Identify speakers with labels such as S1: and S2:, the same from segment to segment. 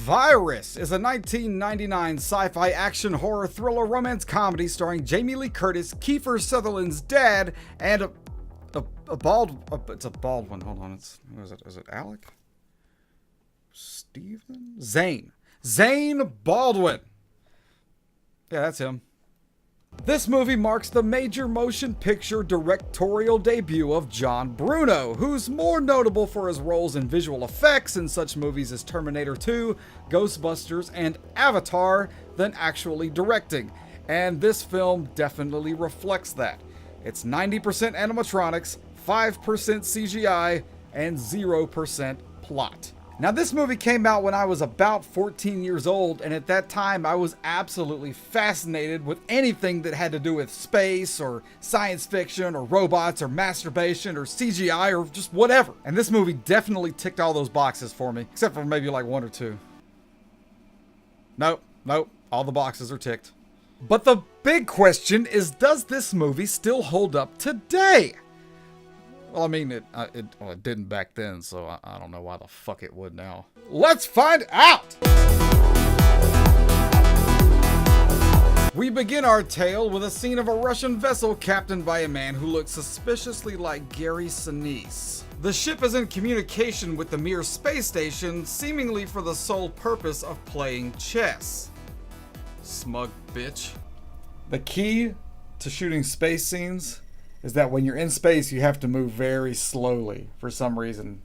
S1: Virus is a 1999 sci-fi action horror thriller romance comedy starring Jamie Lee Curtis, Kiefer Sutherland's dad, and it's a bald one. Hold on, is it Alec? Stephen? Zane Baldwin. Yeah, that's him. This movie marks the major motion picture directorial debut of John Bruno, who's more notable for his roles in visual effects in such movies as Terminator 2, Ghostbusters, and Avatar than actually directing. And this film definitely reflects that. It's 90% animatronics, 5% CGI, and 0% plot. Now, this movie came out when I was about 14 years old, and at that time I was absolutely fascinated with anything that had to do with space or science fiction or robots or masturbation or CGI or just whatever. And this movie definitely ticked all those boxes for me, except for maybe like one or two. Nope, all the boxes are ticked. But the big question is, does this movie still hold up today? Well, I mean, it didn't back then, so I don't know why the fuck it would now. Let's find out! We begin our tale with a scene of a Russian vessel captained by a man who looks suspiciously like Gary Sinise. The ship is in communication with the Mir space station, seemingly for the sole purpose of playing chess. Smug bitch. The key to shooting space scenes is that when you're in space, you have to move very slowly for some reason.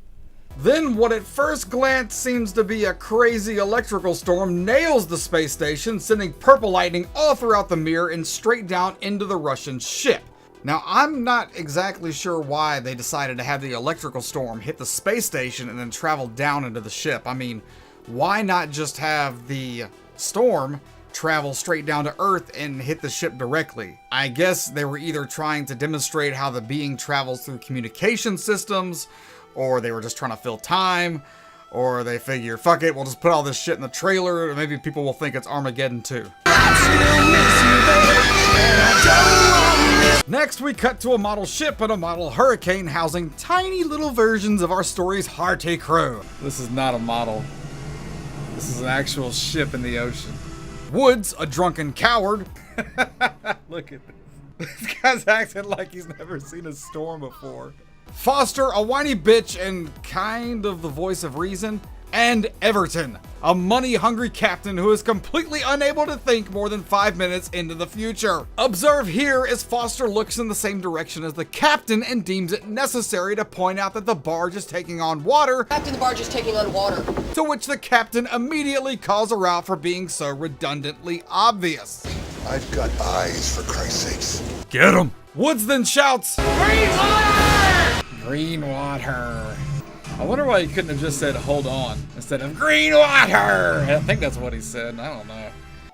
S1: Then what at first glance seems to be a crazy electrical storm nails the space station, sending purple lightning all throughout the Mir and straight down into the Russian ship. Now, I'm not exactly sure why they decided to have the electrical storm hit the space station and then travel down into the ship. I mean, why not just have the storm travel straight down to Earth and hit the ship directly? I guess they were either trying to demonstrate how the being travels through communication systems, or they were just trying to fill time, or they figure, fuck it, we'll just put all this shit in the trailer, and maybe people will think it's Armageddon 2. Next, we cut to a model ship and a model hurricane housing tiny little versions of our story's hearty crew. This is not a model. This is an actual ship in the ocean. Woods, a drunken coward. Look at this. This guy's acting like he's never seen a storm before. Foster, a whiny bitch and kind of the voice of reason. And Everton, a money-hungry captain who is completely unable to think more than 5 minutes into the future. Observe here as Foster looks in the same direction as the captain and deems it necessary to point out that the barge is taking on water.
S2: Captain, the barge is taking on water.
S1: To which the captain immediately calls her out for being so redundantly obvious.
S3: I've got eyes, for Christ's sakes.
S1: Get him! Woods then shouts,
S2: Green water!
S1: green water. I wonder why he couldn't have just said, hold on, instead of green water. I think that's what he said. I don't know.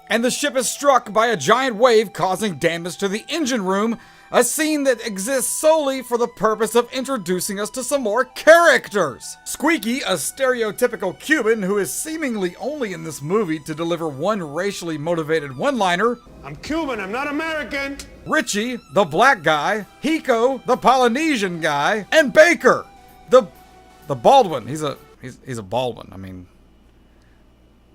S1: And the ship is struck by a giant wave causing damage to the engine room, a scene that exists solely for the purpose of introducing us to some more characters. Squeaky, a stereotypical Cuban who is seemingly only in this movie to deliver one racially motivated one-liner.
S4: I'm Cuban, I'm not American.
S1: Richie, the black guy. Hiko, the Polynesian guy. And Baker, the Baldwin. He's a Baldwin. I mean,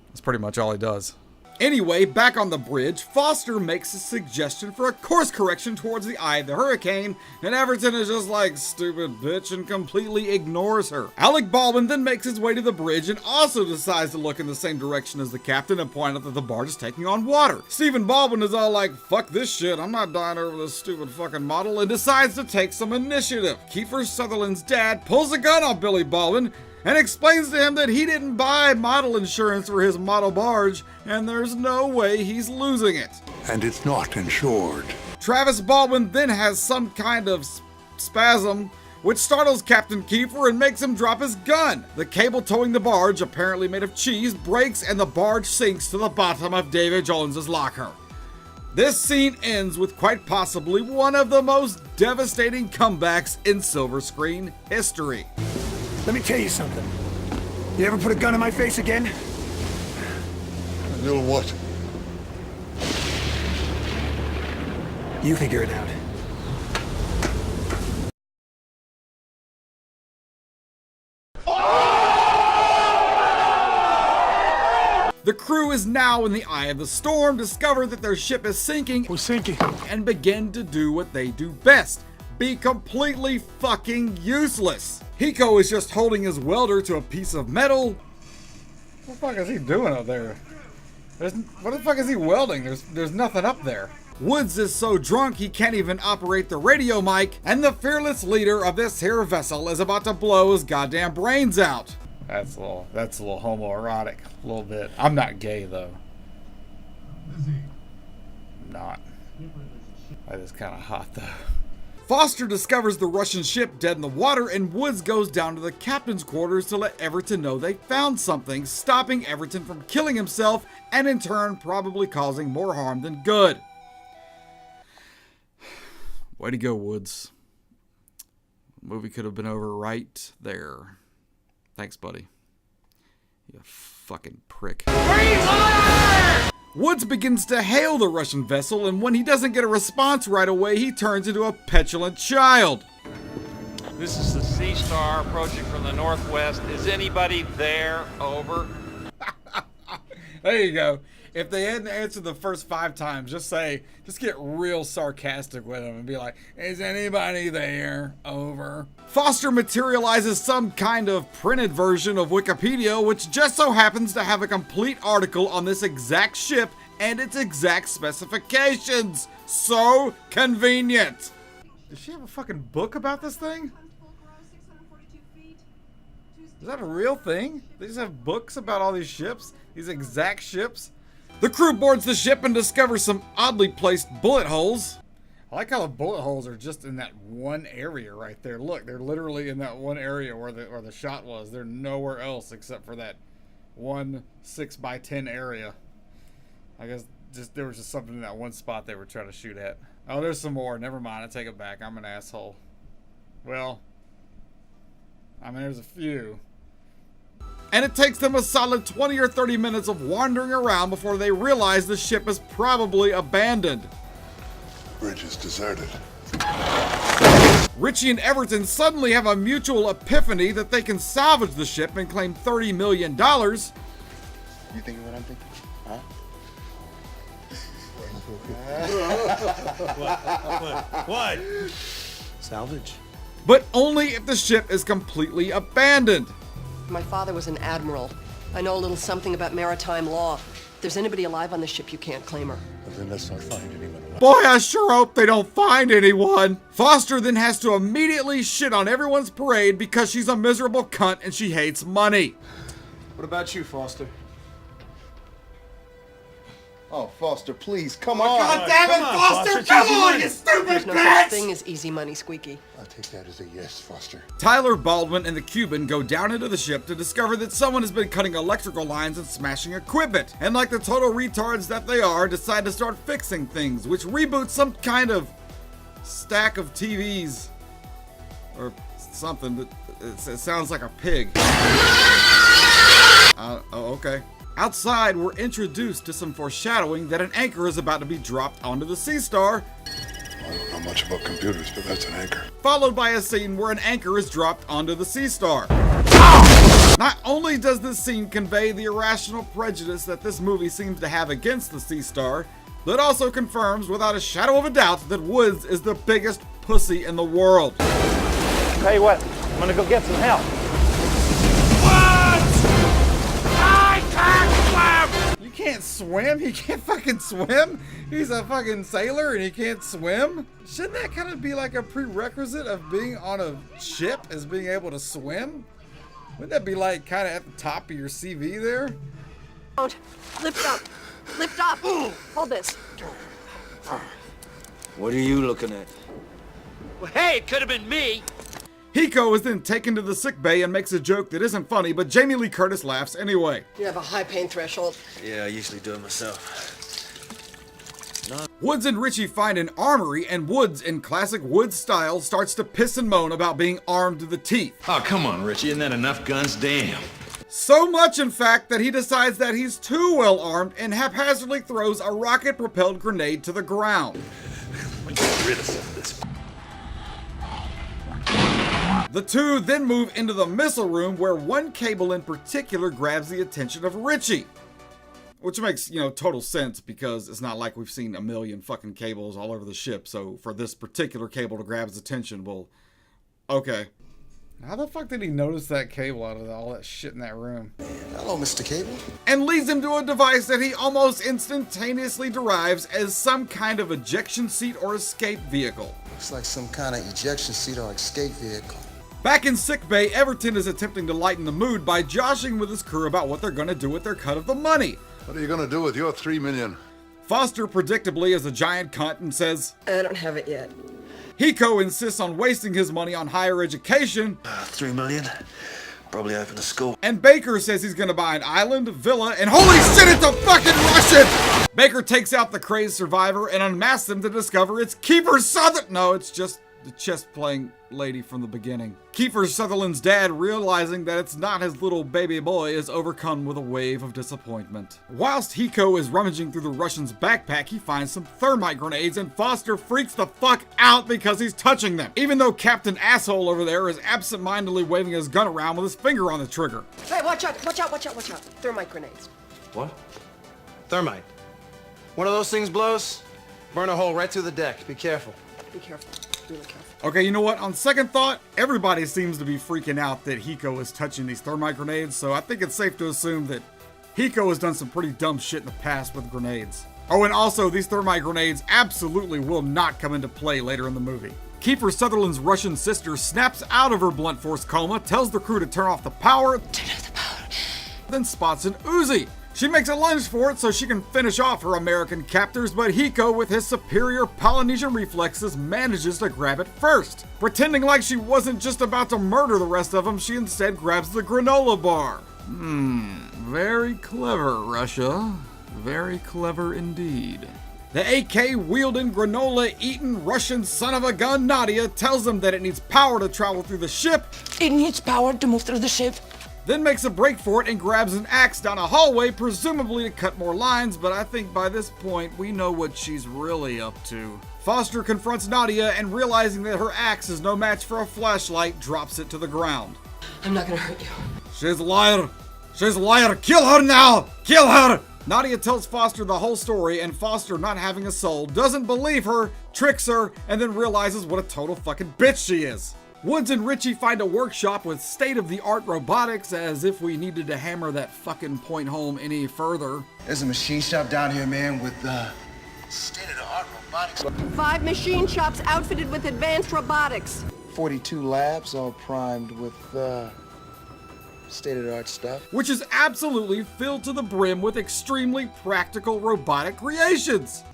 S1: that's pretty much all he does. Anyway, back on the bridge, Foster makes a suggestion for a course correction towards the eye of the hurricane, and Everton is just like, stupid bitch, and completely ignores her. Alec Baldwin then makes his way to the bridge and also decides to look in the same direction as the captain and point out that the barge is taking on water. Stephen Baldwin is all like, fuck this shit, I'm not dying over this stupid fucking model, and decides to take some initiative. Kiefer Sutherland's dad pulls a gun on Billy Baldwin and explains to him that he didn't buy model insurance for his model barge, and there's no way he's losing it.
S3: And it's not insured.
S1: Travis Baldwin then has some kind of spasm, which startles Captain Kiefer and makes him drop his gun. The cable towing the barge, apparently made of cheese, breaks and the barge sinks to the bottom of David Jones's locker. This scene ends with quite possibly one of the most devastating comebacks in silver screen history.
S4: Let me tell you something. You ever put a gun in my face again?
S3: And you'll what?
S4: You figure it out.
S1: The crew is now in the eye of the storm, discover that their ship is sinking,
S4: We're sinking.
S1: and begin to do what they do best. Be completely fucking useless. Hiko is just holding his welder to a piece of metal. What the fuck is he doing up there? What the fuck is he welding? There's nothing up there. Woods is so drunk he can't even operate the radio mic, and the fearless leader of this here vessel is about to blow his goddamn brains out. That's a little homoerotic, a little bit. I'm not gay though. Not. That is kind of hot though. Foster discovers the Russian ship dead in the water, and Woods goes down to the captain's quarters to let Everton know they found something, stopping Everton from killing himself, and in turn probably causing more harm than good. Way to go, Woods. The movie could have been over right there. Thanks, buddy. You fucking prick. Woods begins to hail the Russian vessel, and when he doesn't get a response right away, he turns into a petulant child.
S5: This is the Sea Star approaching from the northwest. Is anybody there? Over.
S1: There you go. If they hadn't answered the first 5 times, just get real sarcastic with them and be like, is anybody there? Over. Foster materializes some kind of printed version of Wikipedia, which just so happens to have a complete article on this exact ship and its exact specifications. So convenient. Does she have a fucking book about this thing? Is that a real thing? They just have books about all these ships? These exact ships? The crew boards the ship and discovers some oddly placed bullet holes. I like how the bullet holes are just in that one area right there. Look, they're literally in that one area where the shot was. They're nowhere else except for that one 6x10 area. I guess there was just something in that one spot they were trying to shoot at. Oh, there's some more. Never mind. I take it back. I'm an asshole. Well, I mean, there's a few. And it takes them a solid 20 or 30 minutes of wandering around before they realize the ship is probably abandoned.
S3: Bridge is deserted.
S1: Richie and Everton suddenly have a mutual epiphany that they can salvage the ship and claim $30 million.
S6: You thinking what I'm thinking? Huh?
S4: What? Salvage.
S1: But only if the ship is completely abandoned.
S2: My father was an admiral. I know a little something about maritime law. If there's anybody alive on the ship, you can't claim her.
S3: Well, then let's not find anyone.
S1: Boy, I sure hope they don't find anyone. Foster then has to immediately shit on everyone's parade because she's a miserable cunt and she hates money.
S6: What about you, Foster? Oh, Foster, please, come on.
S4: God damn it, Foster! Come on, you stupid
S2: There's no such
S4: bitch!
S2: thing as easy money, Squeaky.
S3: I'll take that as a yes, Foster.
S1: Tyler, Baldwin, and the Cuban go down into the ship to discover that someone has been cutting electrical lines and smashing equipment, and like the total retards that they are, decide to start fixing things, which reboots some kind of stack of TVs or something that it sounds like a pig. Oh, okay. Outside, we're introduced to some foreshadowing that an anchor is about to be dropped onto the Sea Star,
S3: I don't know much about computers, but that's an anchor.
S1: followed by a scene where an anchor is dropped onto the Sea Star. Not only does this scene convey the irrational prejudice that this movie seems to have against the Sea Star, but it also confirms without a shadow of a doubt that Woods is the biggest pussy in the world.
S5: Tell you what, I'm gonna go get some help.
S1: You can't swim? He can't fucking swim? He's a fucking sailor and he can't swim? Shouldn't that kind of be like a prerequisite of being on a ship, is being able to swim? Wouldn't that be like kind of at the top of your CV there?
S2: Don't. Lift up. Lift up. Hold this.
S7: What are you looking at?
S5: Well, hey, it could have been me.
S1: Hiko is then taken to the sick bay and makes a joke that isn't funny, but Jamie Lee Curtis laughs anyway.
S2: You have a high pain threshold.
S7: Yeah, I usually do it myself.
S1: Woods and Richie find an armory, and Woods, in classic Woods style, starts to piss and moan about being armed to the teeth.
S8: Oh, come on, Richie. Isn't that enough guns? Damn.
S1: So much, in fact, that he decides that he's too well armed and haphazardly throws a rocket-propelled grenade to the ground.
S8: Get rid of some of this.
S1: The two then move into the missile room, where one cable in particular grabs the attention of Richie. Which makes, you know, total sense because it's not like we've seen a million fucking cables all over the ship. So for this particular cable to grab his attention, well, okay. How the fuck did he notice that cable out of all that shit in that room?
S6: Hello, Mr. Cable.
S1: And leads him to a device that he almost instantaneously derives as some kind of ejection seat or escape vehicle.
S6: Looks like some kind of ejection seat or escape vehicle.
S1: Back in sickbay, Everton is attempting to lighten the mood by joshing with his crew about what they're gonna do with their cut of the money.
S3: What are you gonna do with your $3 million?
S1: Foster predictably is a giant cunt and says,
S2: I don't have it yet.
S1: Hiko insists on wasting his money on higher education,
S7: 3 million. Probably open a school.
S1: and Baker says he's gonna buy an island, villa, and holy shit, it's a fucking Russian! Baker takes out the crazed survivor and unmasks him to discover it's Kiefer Sutherland. No, it's just the chess-playing lady from the beginning. Kiefer Sutherland's dad, realizing that it's not his little baby boy, is overcome with a wave of disappointment. Whilst Hiko is rummaging through the Russian's backpack, he finds some thermite grenades, and Foster freaks the fuck out because he's touching them, even though Captain Asshole over there is absent-mindedly waving his gun around with his finger on the trigger.
S2: Hey, watch out, watch out, watch out, watch out. Thermite grenades.
S6: What? Thermite. One of those things blows, burn a hole right through the deck. Be careful.
S2: Be careful, really careful.
S1: Okay, you know what? On second thought, everybody seems to be freaking out that Hiko is touching these thermite grenades, so I think it's safe to assume that Hiko has done some pretty dumb shit in the past with grenades. Oh, and also, these thermite grenades absolutely will not come into play later in the movie. Kiefer Sutherland's Russian sister snaps out of her blunt force coma, tells the crew to turn off the power, then spots an Uzi. She makes a lunge for it so she can finish off her American captors, but Hiko, with his superior Polynesian reflexes, manages to grab it first. Pretending like she wasn't just about to murder the rest of them, she instead grabs the granola bar. Very clever, Russia. Very clever indeed. The AK-wielding, granola-eating Russian son of a gun Nadia tells them that it needs power to travel through the ship,
S9: It needs power to move through the ship.
S1: then makes a break for it and grabs an axe down a hallway, presumably to cut more lines, but I think by this point we know what she's really up to. Foster confronts Nadia and, realizing that her axe is no match for a flashlight, drops it to the ground.
S2: I'm not gonna hurt you.
S1: She's a liar! She's a liar! Kill her now! Kill her! Nadia tells Foster the whole story, and Foster, not having a soul, doesn't believe her, tricks her, and then realizes what a total fucking bitch she is. Woods and Richie find a workshop with state-of-the-art robotics, as if we needed to hammer that fucking point home any further.
S6: There's a machine shop down here, man, with state-of-the-art robotics.
S2: 5 machine shops outfitted with advanced robotics.
S6: 42 labs all primed with state-of-the-art stuff.
S1: Which is absolutely filled to the brim with extremely practical robotic creations.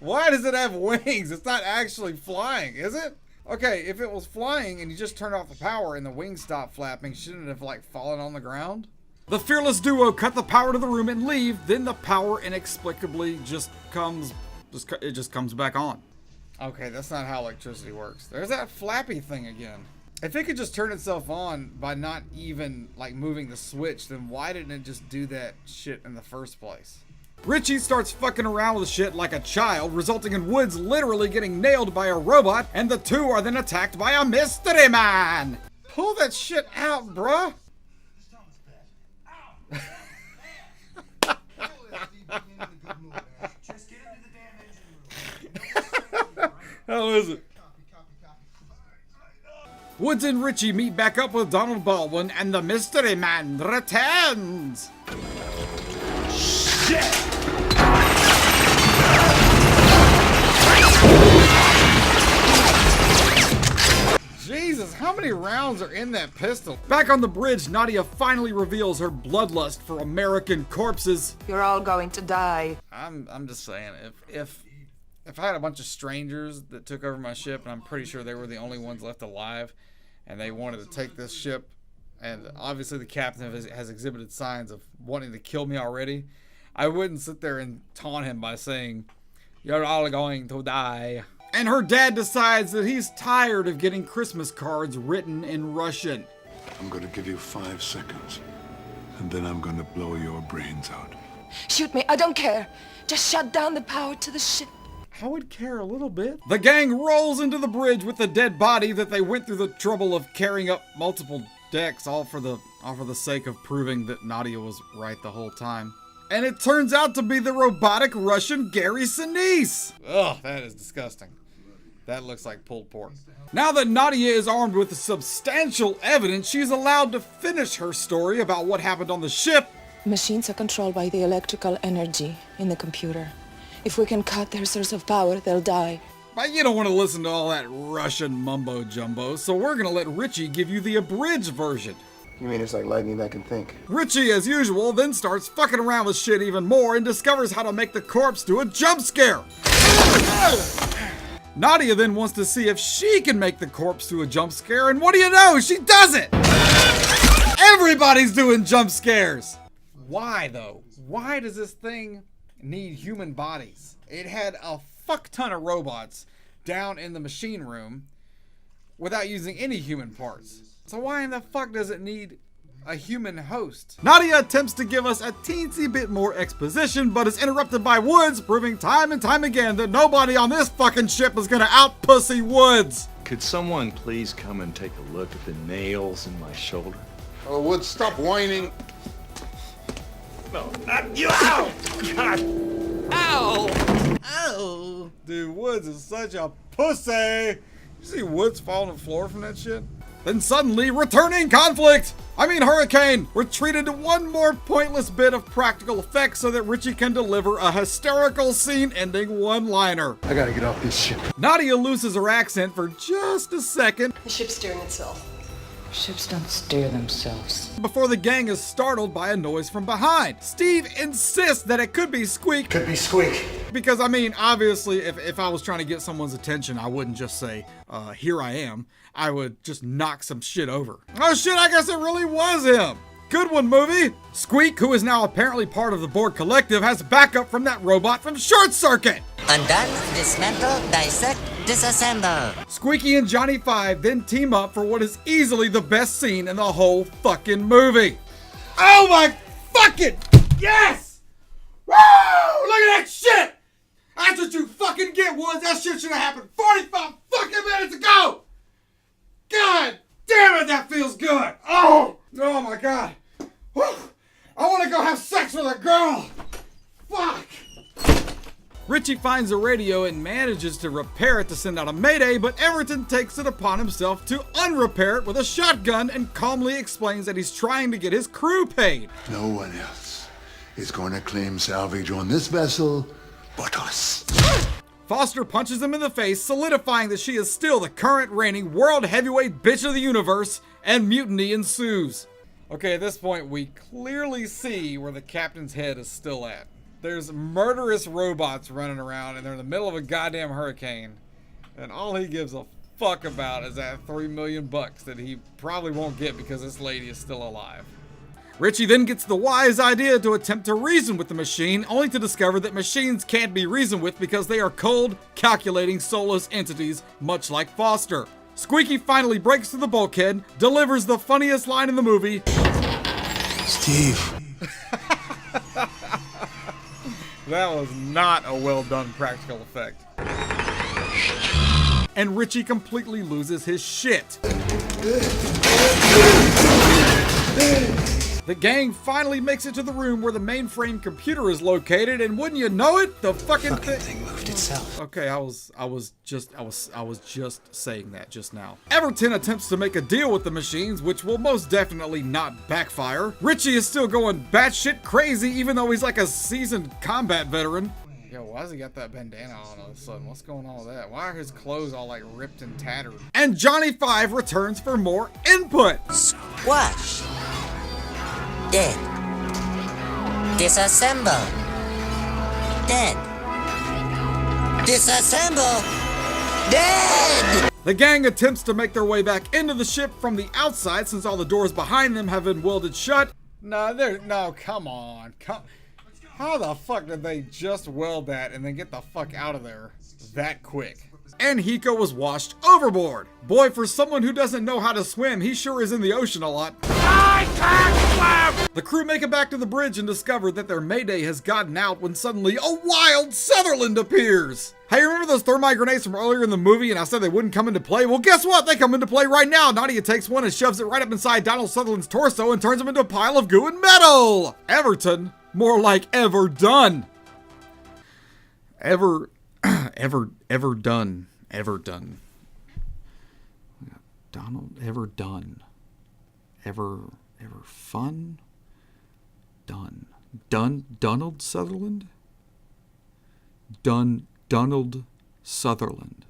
S1: Why does it have wings? It's not actually flying, is it? Okay, if it was flying and you just turned off the power and the wings stopped flapping, shouldn't it have like fallen on the ground? The fearless duo cut the power to the room and leave, then the power inexplicably just comes back on. Okay, that's not how electricity works. There's that flappy thing again. If it could just turn itself on by not even like moving the switch, then why didn't it just do that shit in the first place? Richie starts fucking around with shit like a child, resulting in Woods literally getting nailed by a robot, and the two are then attacked by a mystery man. Pull that shit out, bruh. How is it? Woods and Richie meet back up with Donald Baldwin, and the mystery man returns. Jesus, how many rounds are in that pistol? Back on the bridge, Nadia finally reveals her bloodlust for American corpses.
S9: You're all going to die.
S1: I'm just saying, if I had a bunch of strangers that took over my ship, and I'm pretty sure they were the only ones left alive, and they wanted to take this ship, and obviously the captain has exhibited signs of wanting to kill me already, I wouldn't sit there and taunt him by saying, "You're all going to die." And her dad decides that he's tired of getting Christmas cards written in Russian.
S3: I'm gonna give you 5 seconds, and then I'm gonna blow your brains out.
S9: Shoot me, I don't care. Just shut down the power to the ship.
S1: I would care a little bit. The gang rolls into the bridge with the dead body that they went through the trouble of carrying up multiple decks, all for the sake of proving that Nadia was right the whole time. And it turns out to be the robotic Russian Gary Sinise. Ugh, that is disgusting. That looks like pulled pork. Now that Nadia is armed with substantial evidence, she's allowed to finish her story about what happened on the ship.
S9: Machines are controlled by the electrical energy in the computer. If we can cut their source of power, they'll die.
S1: But you don't want to listen to all that Russian mumbo jumbo, so we're gonna let Richie give you the abridged version.
S6: You mean it's like lightning that can think?
S1: Richie, as usual, then starts fucking around with shit even more and discovers how to make the corpse do a jump scare. Nadia then wants to see if she can make the corpse do a jump scare, and what do you know? She does it! Everybody's doing jump scares! Why, though? Why does this thing need human bodies? It had a fuck ton of robots down in the machine room without using any human parts. So why in the fuck does it need a human host? Nadia attempts to give us a teensy bit more exposition, but is interrupted by Woods, proving time and time again that nobody on this fucking ship is gonna out-pussy Woods.
S8: Could someone please come and take a look at the nails in my shoulder?
S3: Oh, Woods, stop whining.
S8: No, not you! Ow! God! Ow!
S1: Oh, dude, Woods is such a pussy. You see Woods fall on the floor from that shit? Then suddenly, returning conflict! Hurricane! Retreated to one more pointless bit of practical effects so that Richie can deliver a hysterical scene-ending one-liner.
S4: I gotta get off this ship.
S1: Nadia loses her accent for just a second
S2: The ship's steering itself.
S9: Ships don't steer themselves.
S1: before the gang is startled by a noise from behind. Steve insists that it could be Squeak.
S4: Could be Squeak.
S1: Because, I mean, obviously, if I was trying to get someone's attention, I wouldn't just say, here I am. I would just knock some shit over. Oh shit, I guess it really was him. Good one, movie. Squeak, who is now apparently part of the Borg Collective, has backup from that robot from Short Circuit.
S10: Undone, dismantle, dissect, disassemble.
S1: Squeaky and Johnny Five then team up for what is easily the best scene in the whole fucking movie. Oh my fucking yes! Woo! Look at that shit! That's what you fucking get, Woods. That shit should have happened 45 fucking minutes ago! God damn it, that feels good! Oh my god! Whew. I want to go have sex with a girl! Fuck! Richie finds a radio and manages to repair it to send out a mayday, but Everton takes it upon himself to unrepair it with a shotgun and calmly explains that he's trying to get his crew paid.
S3: No one else is going to claim salvage on this vessel but us.
S1: Foster punches him in the face, solidifying that she is still the current reigning world heavyweight bitch of the universe, and mutiny ensues. Okay, at this point, we clearly see where the captain's head is still at. There's murderous robots running around, and they're in the middle of a goddamn hurricane, and all he gives a fuck about is that $3 million that he probably won't get because this lady is still alive. Richie then gets the wise idea to attempt to reason with the machine, only to discover that machines can't be reasoned with because they are cold, calculating, soulless entities, much like Foster. Squeaky finally breaks through the bulkhead, delivers the funniest line in the movie.
S4: Steve.
S1: That was not a well done practical effect. And Richie completely loses his shit. The gang finally makes it to the room where the mainframe computer is located, and wouldn't you know it, the fucking
S4: Thing moved itself.
S1: Okay, I was just saying that just now. Everton attempts to make a deal with the machines, which will most definitely not backfire. Richie is still going batshit crazy, even though he's like a seasoned combat veteran. Yo, why has he got that bandana on all of a sudden? What's going on with that? Why are his clothes all like ripped and tattered? And Johnny Five returns for more input.
S10: Squash. Dead. Disassemble. Dead. Disassemble. Dead!
S1: The gang attempts to make their way back into the ship from the outside since all the doors behind them have been welded shut. No, come on. How the fuck did they just weld that and then get the fuck out of there that quick? And Hiko was washed overboard. Boy, for someone who doesn't know how to swim, he sure is in the ocean a lot.
S5: I can't swim!
S1: The crew make it back to the bridge and discover that their mayday has gotten out when suddenly a wild Sutherland appears. Hey, remember those thermite grenades from earlier in the movie and I said they wouldn't come into play? Well, guess what? They come into play right now. Nadia takes one and shoves it right up inside Donald Sutherland's torso and turns him into a pile of goo and metal. Everton? More like ever done. Ever done. Donald, ever done. Ever fun? Done. Donald Sutherland? Donald Sutherland.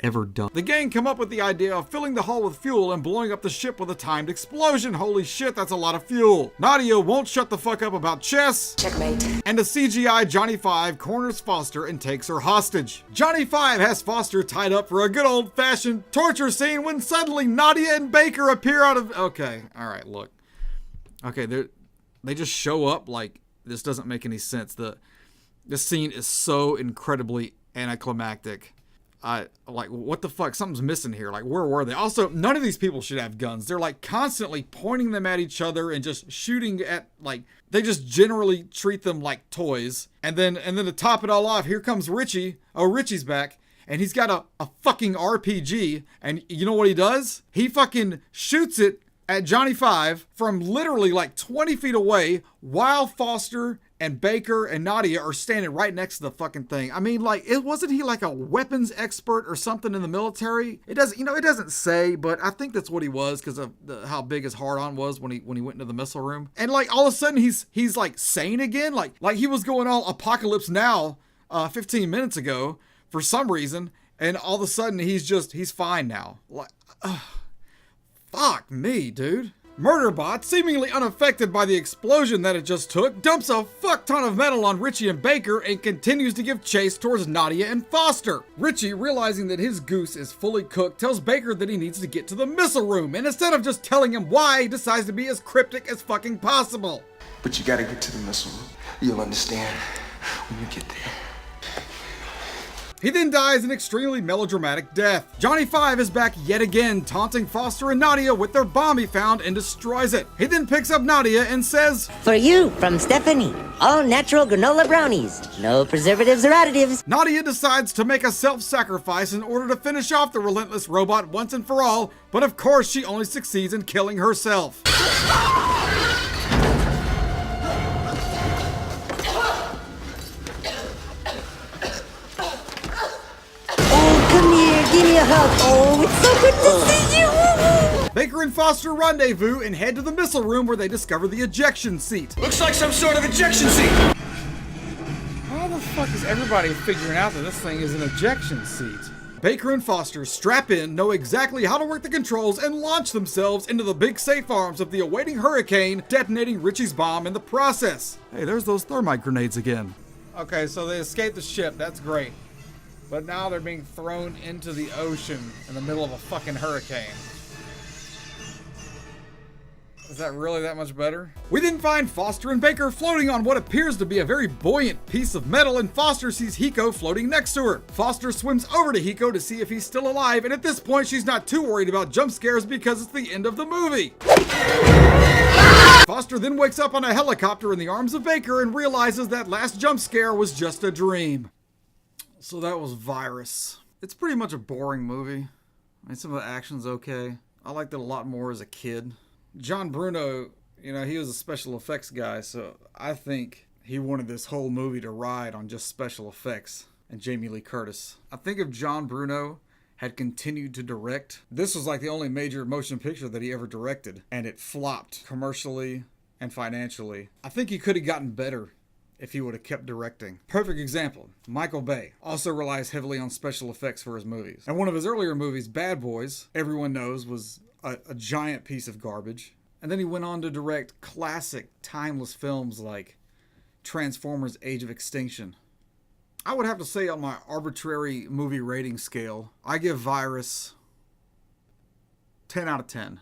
S1: Ever done. The gang come up with the idea of filling the hull with fuel and blowing up the ship with a timed explosion. Holy shit, that's a lot of fuel. Nadia won't shut the fuck up about chess.
S9: Checkmate.
S1: And a CGI Johnny Five corners Foster and takes her hostage. Johnny Five has Foster tied up for a good old-fashioned torture scene when suddenly Nadia and Baker appear out of... Okay, alright, look. Okay, they just show up like this doesn't make any sense. This scene is so incredibly anticlimactic. Like, what the fuck? Something's missing here. Like, where were they? Also, none of these people should have guns. They're like constantly pointing them at each other and just shooting at, like, they just generally treat them like toys. And then to top it all off, here comes Richie. Oh, Richie's back. And he's got a fucking RPG. And you know what he does? He fucking shoots it at Johnny Five from literally like 20 feet away while Foster and Baker and Nadia are standing right next to the fucking thing. I mean, like, wasn't he like a weapons expert or something in the military? It doesn't say, but I think that's what he was because of how big his hard-on was when he went into the missile room. And like all of a sudden he's like sane again, like he was going all Apocalypse Now 15 minutes ago for some reason, and all of a sudden he's fine now. Like, fuck me, dude. Murderbot, seemingly unaffected by the explosion that it just took, dumps a fuck ton of metal on Richie and Baker and continues to give chase towards Nadia and Foster. Richie, realizing that his goose is fully cooked, tells Baker that he needs to get to the missile room, and instead of just telling him why, he decides to be as cryptic as fucking possible.
S11: But you gotta get to the missile room. You'll understand when you get there.
S1: He then dies an extremely melodramatic death. Johnny Five is back yet again, taunting Foster and Nadia with their bomb he found and destroys it. He then picks up Nadia and says,
S10: For you, from Stephanie. All natural granola brownies. No preservatives or additives.
S1: Nadia decides to make a self-sacrifice in order to finish off the relentless robot once and for all, but of course she only succeeds in killing herself.
S10: Come here, give me a hug. Oh, it's so good to see you.
S1: Baker and Foster rendezvous and head to the missile room where they discover the ejection seat.
S11: Looks like some sort of ejection seat.
S1: How the fuck is everybody figuring out that this thing is an ejection seat? Baker and Foster strap in, know exactly how to work the controls, and launch themselves into the big safe arms of the awaiting hurricane, detonating Richie's bomb in the process. Hey, there's those thermite grenades again. Okay, so they escaped the ship. That's great. But now they're being thrown into the ocean in the middle of a fucking hurricane. Is that really that much better? We then find Foster and Baker floating on what appears to be a very buoyant piece of metal, and Foster sees Hiko floating next to her. Foster swims over to Hiko to see if he's still alive, and at this point she's not too worried about jump scares because it's the end of the movie. Foster then wakes up on a helicopter in the arms of Baker and realizes that last jump scare was just a dream. So that was Virus. It's pretty much a boring movie. I mean, some of the action's okay. I liked it a lot more as a kid. John Bruno, you know, he was a special effects guy, so I think he wanted this whole movie to ride on just special effects and Jamie Lee Curtis. I think if John Bruno had continued to direct, this was like the only major motion picture that he ever directed, and it flopped commercially and financially. I think he could have gotten better if he would have kept directing. Perfect example, Michael Bay also relies heavily on special effects for his movies. And one of his earlier movies, Bad Boys, everyone knows was a giant piece of garbage. And then he went on to direct classic, timeless films like Transformers: Age of Extinction. I would have to say on my arbitrary movie rating scale, I give Virus 10 out of 10.